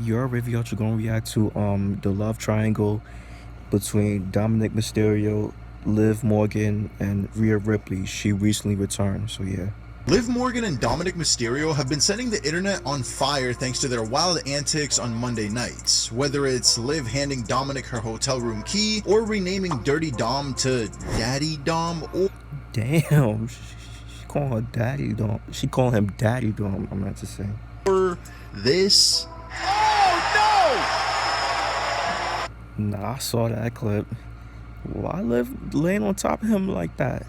Your WavyOcho gonna react to the love triangle between Dominik Mysterio, Liv Morgan, and Rhea Ripley. She recently returned, so yeah. Liv Morgan and Dominik Mysterio have been setting the internet on fire thanks to their wild antics on Monday nights. Whether it's Liv handing Dominik her hotel room key, or renaming Dirty Dom to Daddy Dom, or Damn, she calling her Daddy Dom. She calling him Daddy Dom, I meant to say. this. Nah, I saw that clip. Why Liv laying on top of him like that?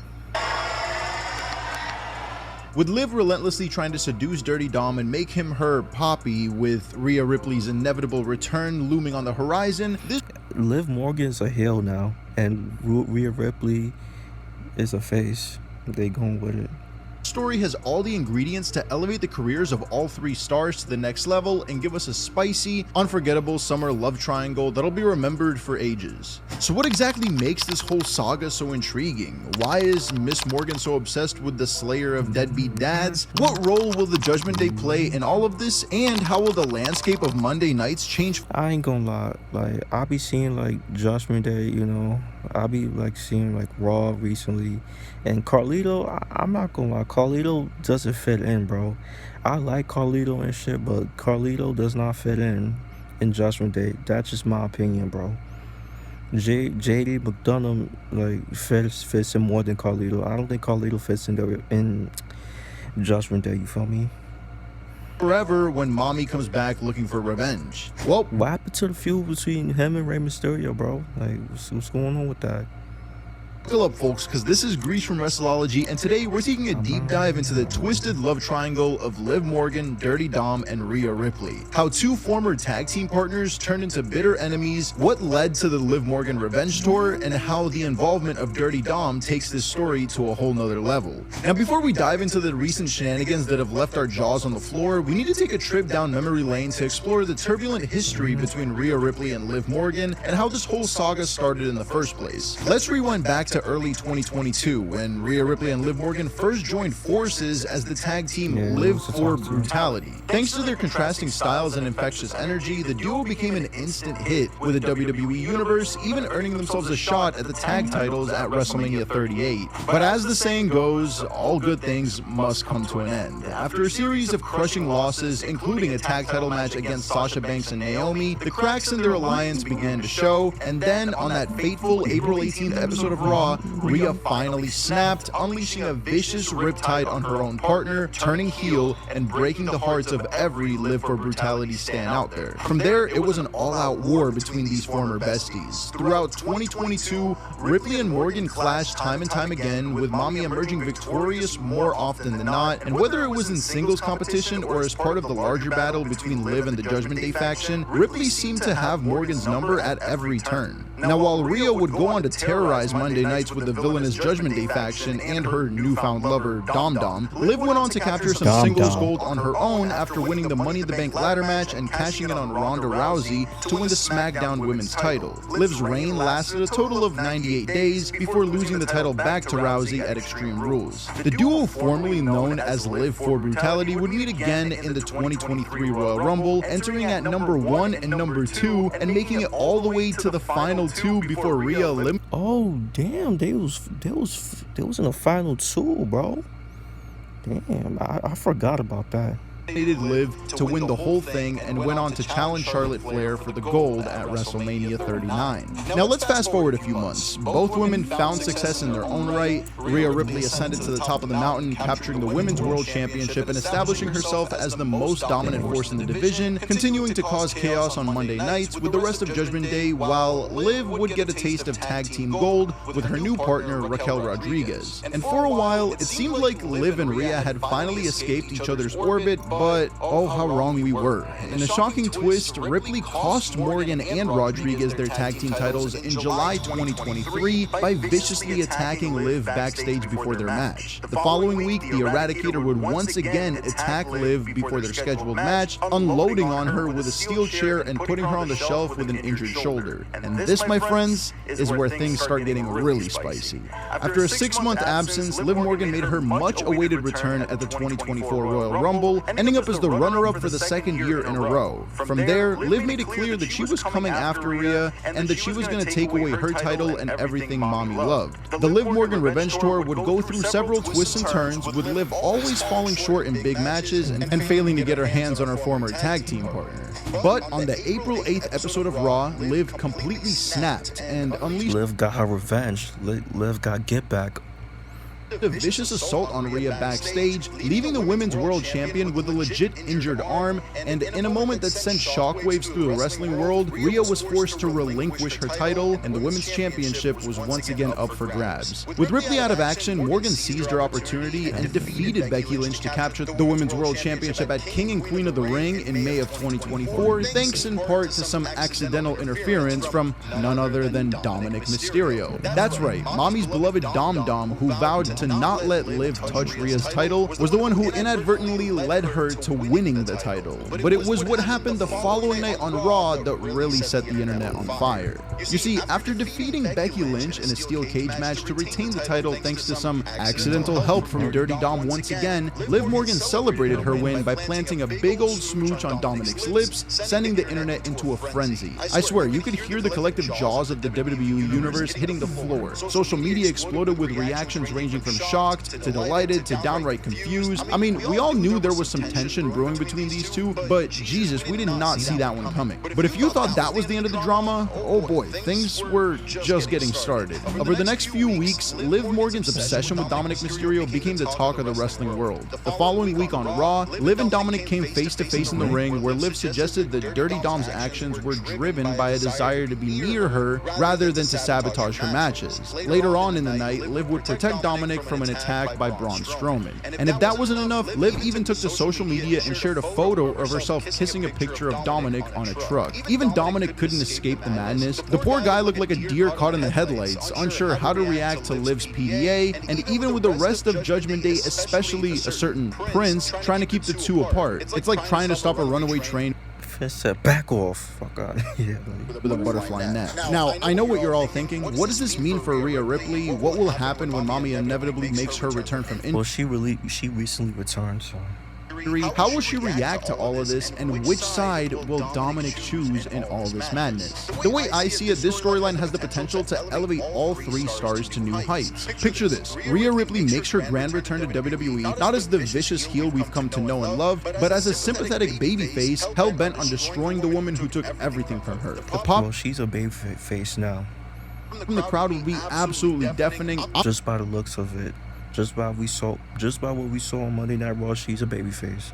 With Liv relentlessly trying to seduce Dirty Dom and make him her Poppy, with Rhea Ripley's inevitable return looming on the horizon, this Liv Morgan's a heel now, and Rhea Ripley is a face. They going with it. story has all the ingredients to elevate the careers of all three stars to the next level and give us a spicy, unforgettable summer love triangle that'll be remembered for ages. So what exactly makes this whole saga so intriguing? Why is Miss Morgan so obsessed with the slayer of deadbeat dads? What role will the Judgment Day play in all of this? And how will the landscape of Monday nights change? I ain't gonna lie, like I be seeing like Judgment Day, you know, I be like seeing like Raw recently, and Carlito, I'm not gonna lie, Carlito doesn't fit in, bro. I like Carlito and shit, but Carlito does not fit in Judgment Day. That's just my opinion, bro. JD McDonough like fits in more than Carlito. I don't think Carlito fits in Judgment Day. You feel me? Forever when mommy comes back looking for revenge. Well, what happened to the feud between him and Rey Mysterio, bro? Like, what's going on with that? Buckle up, folks, because this is Grease from Wrestleology, and today we're taking a deep dive into the twisted love triangle of Liv Morgan, Dirty Dom, and Rhea Ripley. How two former tag team partners turned into bitter enemies, what led to the Liv Morgan revenge tour, and how the involvement of Dirty Dom takes this story to a whole nother level. Now, before we dive into the recent shenanigans that have left our jaws on the floor, we need to take a trip down memory lane to explore the turbulent history between Rhea Ripley and Liv Morgan, and how this whole saga started in the first place. Let's rewind back to early 2022 when Rhea Ripley and Liv Morgan first joined forces as the tag team Live for Brutality. Thanks to their contrasting styles and infectious energy, the duo became an instant hit with the WWE Universe, even earning themselves a shot at the tag titles at WrestleMania 38. But as the saying goes, all good things must come to an end. After a series of crushing losses, including a tag title match against Sasha Banks and Naomi, the cracks in their alliance began to show, and then on that fateful April 18th episode of Raw, Rhea finally snapped, unleashing a vicious riptide on her own partner, turning heel and breaking the hearts of every Live for Brutality stan out there. From there, it was an all-out war between these former besties. Throughout 2022, Ripley and Morgan clashed time and time again, with Mommy emerging victorious more often than not, and whether it was in singles competition or as part of the larger battle between Liv and the Judgment Day faction, Ripley seemed to have Morgan's number at every turn. Now, while Rhea would go on to terrorize Monday nights with the villainous Judgment Day faction and her newfound lover, Dom Dom, Liv went on to capture some singles gold on her own after winning the Money in the Bank ladder match and cashing in on Ronda Rousey to win the SmackDown Women's title. Liv's reign lasted a total of 98 days before losing the title back to Rousey at Extreme Rules. The duo, formerly known as Live for Brutality, would meet again in the 2023 Royal Rumble, entering at number 1 and number 2 and making it all the way to the final two before Rhea eliminated. Oh damn, they was in the final two, bro. Damn, I forgot about that. Liv to win the whole thing and went on to challenge Charlotte Flair for the gold at WrestleMania 39. Now let's fast forward a few months. Both women found success in their own right. Rhea Ripley ascended to the top of the mountain, capturing the Women's World Championship and establishing herself as the most dominant force in the division, continuing to cause chaos on Monday nights with the rest of Judgment Day, while Liv would get a taste of tag team gold with her new partner Raquel Rodriguez. And for a while, it seemed like Liv and Rhea had finally escaped each other's orbit, but oh how wrong we were. In a shocking twist, Ripley cost Morgan and Rodriguez their tag team titles in July 2023 by viciously attacking Liv backstage before their match. The following week, the Eradicator would once again attack Liv before their scheduled match, unloading on her with a steel chair and putting her on the shelf with an injured shoulder. And this, my friends, is where things start getting really spicy. After a 6-month absence, Liv Morgan made her much-awaited return at the 2024 Royal Rumble, and ending up as the runner-up for the second year in a row. From there, Liv made it clear that she was coming after Rhea and that she was going to take away her title and everything Mommy loved. The Liv Morgan Revenge Tour would go through several twists and turns, with Liv always falling short in big matches and failing to get her hands on her former tag team partner. But on the April 8th episode of Raw, Liv completely snapped and unleashed. Liv got her revenge. Liv got get back. A vicious assault on Rhea backstage, leaving the Women's World Champion with a legit injured arm, and in a moment that sent shockwaves through the wrestling world, Rhea was forced to relinquish her title, and the Women's Championship was once again up for grabs. With Ripley out of action, Morgan seized her opportunity and defeated Becky Lynch to capture the Women's World Championship at King and Queen of the Ring in May of 2024, thanks in part to some accidental interference from none other than Dominik Mysterio. That's right, Mommy's beloved Dom, who vowed to not let Liv touch Rhea's title, was the one who inadvertently led her to winning the title. But it was what happened the following night on Raw that really set the internet on fire. You see, after defeating Becky Lynch in a steel cage match to retain the title thanks to some accidental help from Dirty Dom once again, Liv Morgan celebrated her win by planting a big old smooch on Dominik's lips, sending the internet into a frenzy. I swear, you could hear the collective jaws of the WWE universe hitting the floor. Social media exploded with reactions ranging from shocked to delighted to downright confused. I mean, we all knew there was some tension brewing between these two, but Jesus, we did not see that one coming. But if you thought that was the end of the drama, oh boy, things were just getting started. Over the next few weeks, Liv Morgan's obsession with Dominik Mysterio became the talk of the wrestling world. The following week on Raw, Liv and Dominik came face to face in the ring, where Liv suggested that Dirty Dom's actions were driven by a desire to be near her rather than to sabotage her matches. Later on in the night, Liv would protect Dominik from an attack by Braun Strowman. And if that wasn't enough, Liv even took to social media and shared a photo of herself kissing a picture of Dominik on a truck. Even Dominik couldn't escape the madness. The poor guy looked like a deer caught in the headlights, unsure how to react to Liv's PDA, and even with the rest of Judgment Day, especially a certain Prince, trying to keep the two apart. It's like trying to stop a runaway train. Said back off. Fuck out. Yeah, with a butterfly net. Now, I know what you're all thinking. What does this mean for Rhea Ripley? What will happen when Mommy inevitably makes her return from injury? Well, she recently returned, so. How will she react to all of this, and which side will Dominik choose in all this madness? The way I see it, this storyline has the potential to elevate all three stars to new heights. Picture this: Rhea Ripley makes her grand return to WWE, not as the vicious heel we've come to know and love, but as a sympathetic babyface hell-bent on destroying the woman who took everything from her. Well, she's a babyface now. From the crowd would be absolutely deafening. Just by the looks of it. Just by what we saw on Monday Night Raw, she's a babyface.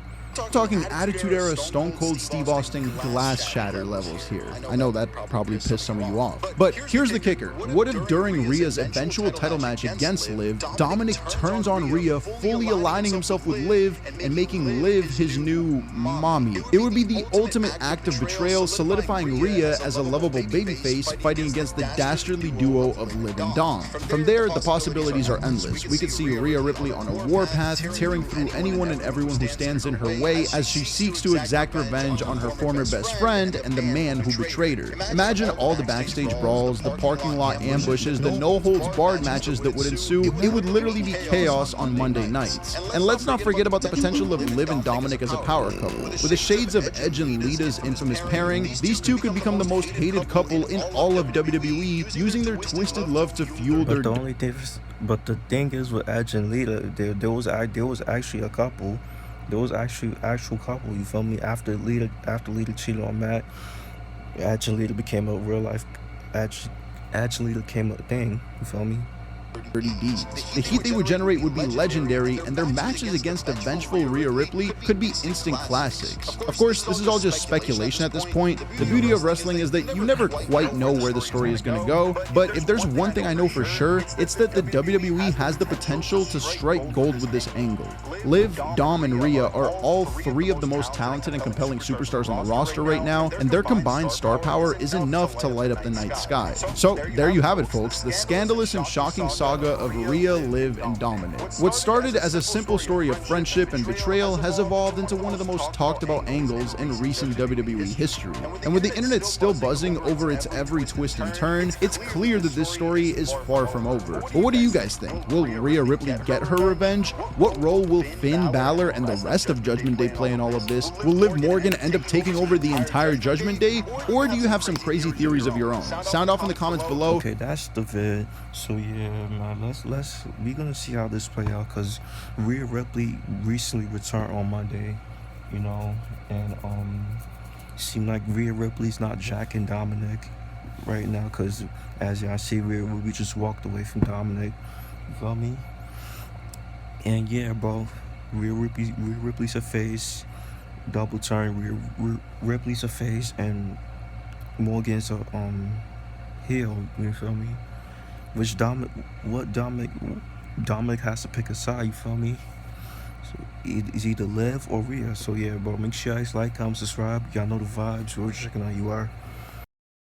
Talking Attitude Era Stone Cold Steve Austin glass shatter levels here. I know that probably pissed some of you off. But here's the kicker. What if during Rhea's eventual title match against Liv, Dominik turns on Rhea, fully aligning himself with Liv and making Liv his new mommy? It would be the ultimate act of betrayal, solidifying Rhea as a lovable babyface fighting against the dastardly duo of Liv and Dom. From there, the possibilities are endless. We could see Rhea Ripley on a warpath, tearing through anyone and everyone who stands in her way as she seeks to exact revenge on her former best friend and the man who betrayed her. Imagine all the backstage brawls, the parking lot ambushes, the no-holds-barred matches that would ensue. It would literally be chaos on Monday nights. And let's not forget about the potential of Liv and Dominik as a power couple. With the shades of Edge and Lita's infamous pairing, these two could become the most hated couple in all of WWE, using their twisted love to fuel their... But the thing is with Edge and Lita, there was actually a couple. There was actual couple, you feel me? After Lita cheated on Matt, Edge and Lita became a real life. Edge and Lita became a thing, you feel me? Dirty deeds. The heat they would generate would be legendary, and their matches against a vengeful Rhea Ripley could be instant classics. Of course, this is all just speculation at this point. The beauty of wrestling is that you never quite know where the story is going to go, but if there's one thing I know for sure, it's that the WWE has the potential to strike gold with this angle. Liv, Dom, and Rhea are all three of the most talented and compelling superstars on the roster right now, and their combined star power is enough to light up the night sky. So, there you have it, folks. The scandalous and shocking saga of Rhea, Liv, and Dominik. What started as a simple story of friendship and betrayal has evolved into one of the most talked about angles in recent WWE history. And with the internet still buzzing over its every twist and turn, it's clear that this story is far from over. But what do you guys think? Will Rhea Ripley get her revenge? What role will Finn Balor and the rest of Judgment Day play in all of this? Will Liv Morgan end up taking over the entire Judgment Day? Or do you have some crazy theories of your own? Sound off in the comments below. Okay, that's the vid. So yeah, man, we gonna see how this play out, because Rhea Ripley recently returned on Monday, you know, and seemed like Rhea Ripley's not jacking Dominik right now, because as y'all see, Rhea Ripley just walked away from Dominik. You feel me? And yeah, bro, Rhea Ripley's a face. Double turn. Rhea Ripley's a face, and Morgan's a heel. You feel me? Which Dominik has to pick a side. You feel me? So it's either Liv or Rhea. So yeah, bro, make sure you guys like, comment, subscribe. Y'all know the vibes. We're checking out. You are.